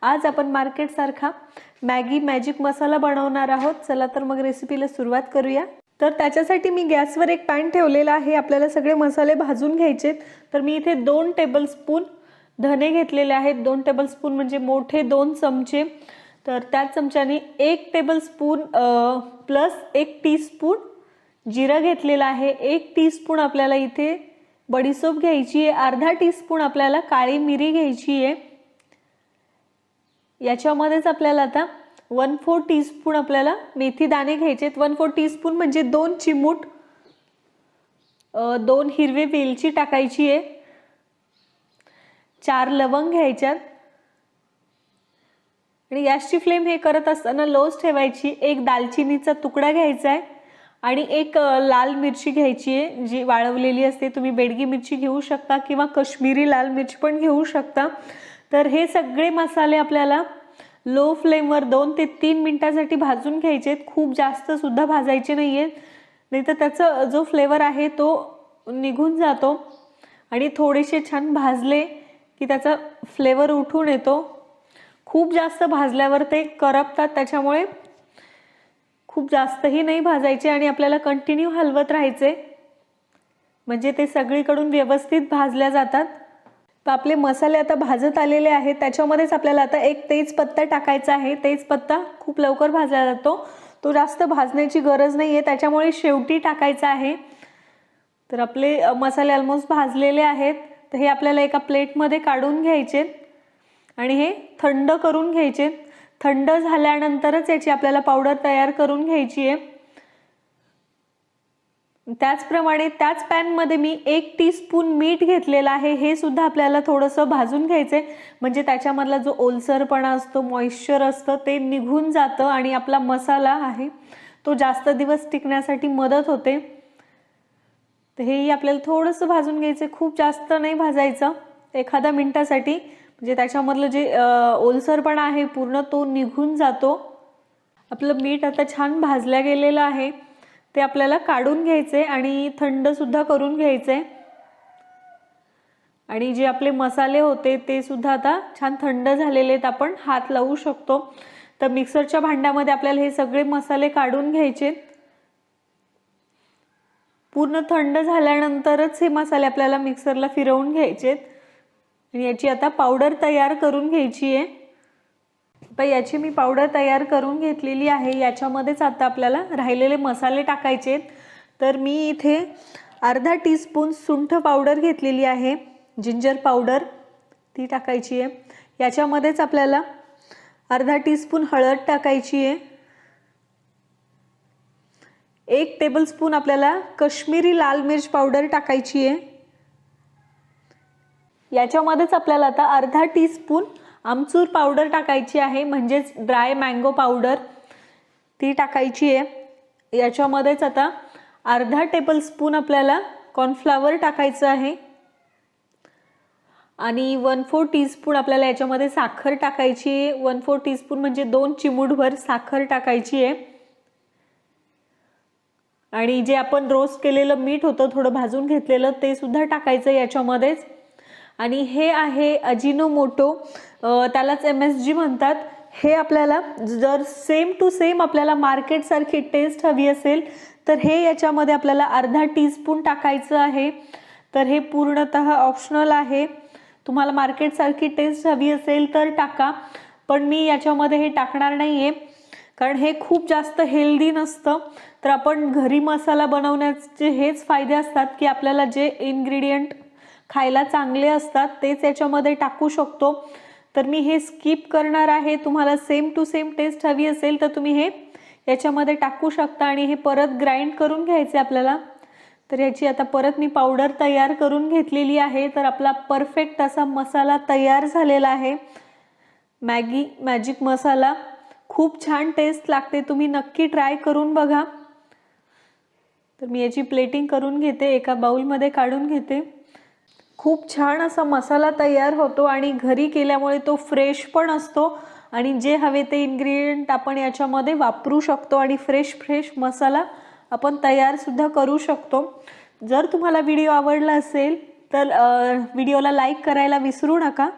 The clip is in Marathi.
आज आपण मार्केट सारखा मॅगी मॅजिक मसाला बनवणार आहोत। चला तर मग रेसिपीला सुरुवात करूया। तर त्याच्यासाठी मी गॅसवर एक पॅन ठेवलेला आहे। आपल्याला सगळे मसाले भाजून घ्यायचे। तर मी इथे 2 टेबलस्पून धने घेतलेले आहेत। 2 टेबलस्पून म्हणजे मोठे 2 चमचे। तर त्याच चमच्याने 1 टेबलस्पून प्लस 1 टीस्पून जिरा घेतलेला आहे। 1 टीस्पून आपल्याला इथे बडीशोप घ्यायची आहे। अर्धा टीस्पून आपल्याला काळी मिरी घ्यायची आहे। याच्यामध्येच आपल्याला आता 1/4 टीस्पून आपल्याला मेथी दाणे घ्यायचे आहेत। 1/4 टीस्पून म्हणजे 2 चिमूट 2 हिरवे वेलची टाकायची आहे। 4 लवंग घ्यायच्यात आणि गॅसची फ्लेम हे करत असताना लोच ठेवायची। 1 दालचिनीचा तुकडा घ्यायचा आहे आणि 1 लाल मिरची घ्यायची आहे जी वाळवलेली असते। तुम्ही बेडगी मिरची घेऊ शकता किंवा काश्मीरी लाल मिरची पण घेऊ शकता। तर हे सगळे मसाले आपल्याला लो फ्लेमवर 2 ते 3 मिनिटांसाठी भाजून घ्यायचे। खूप जास्त सुद्धा भाजायचे नाहीये, नाहीतर त्याचा जो फ्लेवर आहे तो निघून जातो आणि थोडेसे छान भाजले की त्याचा फ्लेवर उठून येतो। खूप जास्त भाजल्यावर ते करपतात, त्याच्यामुळे खूप जास्तही नाही भाजायचे आणि आपल्याला कंटिन्यू हलवत राहायचे म्हणजे ते सगळीकडून व्यवस्थित भाजल्या जातात। तर आपले मसाले आता भाजत आलेले आहेत। त्याच्यामध्येच आपल्याला आता 1 तेजपत्ता टाकायचा आहे। तेजपत्ता खूप लवकर भाजला जातो, तो जास्त भाजण्याची गरज नाहीये, त्याच्यामुळे शेवटी टाकायचा आहे। तर आपले मसाले ऑलमोस्ट भाजलेले आहेत। तर हे आपल्याला एका प्लेटमध्ये काढून घ्यायचे आणि हे थंड करून घ्यायचे। थंड झाल्यानंतरच याची आपल्याला पावडर तयार करून घ्यायची आहे। त्याचप्रमाणे त्याच पॅन मध्ये मी 1 टीस्पून मीठ घेतलेला आहे। हे सुद्धा आपल्याला थोडंसं भाजून घ्यायचे म्हणजे त्याच्यामधला जो ओलसरपणा असतो, मॉइश्चर असतं ते निघून जातं आणि आपला मसाला आहे तो जास्त दिवस टिकण्यासाठी मदत होते। तर हेही आपल्याला थोडंसं भाजून घ्यायचं, खूप जास्त नाही भाजायचं, एखाद्या मिनिटासाठी, म्हणजे त्याच्यामधलं जे ओलसरपणा आहे पूर्ण तो निघून जातो। आपलं मीठ आता छान भाजल्या गेलेलं आहे, ते आपल्याला काढून घ्यायचे आणि थंड सुद्धा करून घ्यायचे। आणि जे आपले मसाले होते ते सुद्धा आता छान थंड झालेले आहेत, आपण हात लावू शकतो। तर मिक्सरच्या भांड्यामध्ये आपल्याला हे सगळे मसाले काढून घ्यायचे। पूर्ण थंड झाल्यानंतरच हे मसाले आपल्याला मिक्सरला फिरवून घ्यायचे आणि याची आता पावडर तयार करून घ्यायची आहे। तर याची मी पावडर तयार करून घेतलेली आहे। याच्यामध्येच आता आपल्याला राहिलेले मसाले टाकायचे। तर मी इथे अर्धा टीस्पून सुंठ पावडर घेतलेली आहे, जिंजर पावडर ती टाकायची आहे। याच्यामध्येच आपल्याला अर्धा टीस्पून हळद टाकायची आहे। 1 टेबलस्पून आपल्याला काश्मीरी लाल मिर्च पावडर टाकायची आहे। याच्यामध्येच आपल्याला आता अर्धा टीस्पून आमचूर पावडर टाकायची आहे, म्हणजेच ड्राय मँगो पावडर ती टाकायची आहे। याच्यामध्येच आता अर्धा टेबलस्पून आपल्याला कॉर्नफ्लॉवर टाकायचं आहे आणि 1/4 टीस्पून आपल्याला याच्यामध्ये साखर टाकायची आहे। 1/4 टीस्पून म्हणजे 2 चिमूटभर साखर टाकायची आहे। आणि जे आपण रोस्ट केलेलं मीठ होतं थोडं भाजून घेतलेलं ते सुद्धा टाकायचं याच्यामध्येच। आणि हे आहे अजिनोमोटो, त्यालाच MSG म्हणतात। हे आपल्याला जर सेम टू सेम आपल्याला मार्केट सारखी टेस्ट हवी असेल तर हे याच्यामध्ये आपल्याला अर्धा टीस्पून टाकायचं आहे। तर हे पूर्णतः ऑप्शनल आहे, तुम्हाला मार्केट सारखी टेस्ट हवी असेल तर टाका, पण मी याच्यामध्ये हे टाकणार नाहीये कारण हे खूप जास्त हेल्दी नसतं। तर आपण घरी मसाला बनवण्याचे हेच फायदे असतात की आपल्याला जे इन्ग्रेडियंट खायला चांगले असतात तेच याच्यामध्ये टाकू शकतो। तर मी हे स्किप करणार आहे। तुम्हाला सेम टू सेम टेस्ट हवी असेल तर तुम्ही हे याच्यामध्ये टाकू शकता आणि हे परत ग्राइंड करून घ्यायचे आपल्याला। तर याची आता परत मी पावडर तयार करून घेतलेली आहे। तर आपला परफेक्ट असा मसाला तयार झालेला आहे, मॅगी मॅजिक मसाला। खूप छान टेस्ट लागते, तुम्ही नक्की ट्राय करून बघा। तर मी याची प्लेटिंग करून घेते, एका बाउलमध्ये काढून घेते। खूप छान असा मसाला तयार होतो आणि घरी केल्यामुळे तो फ्रेश पण असतो आणि जे हवे ते इन्ग्रेडियंट आपण याच्यामध्ये वापरू शकतो आणि फ्रेश मसाला आपण तयार सुद्धा करू शकतो। जर तुम्हाला व्हिडिओ आवडला असेल तर व्हिडिओला लाईक करायला विसरू नका।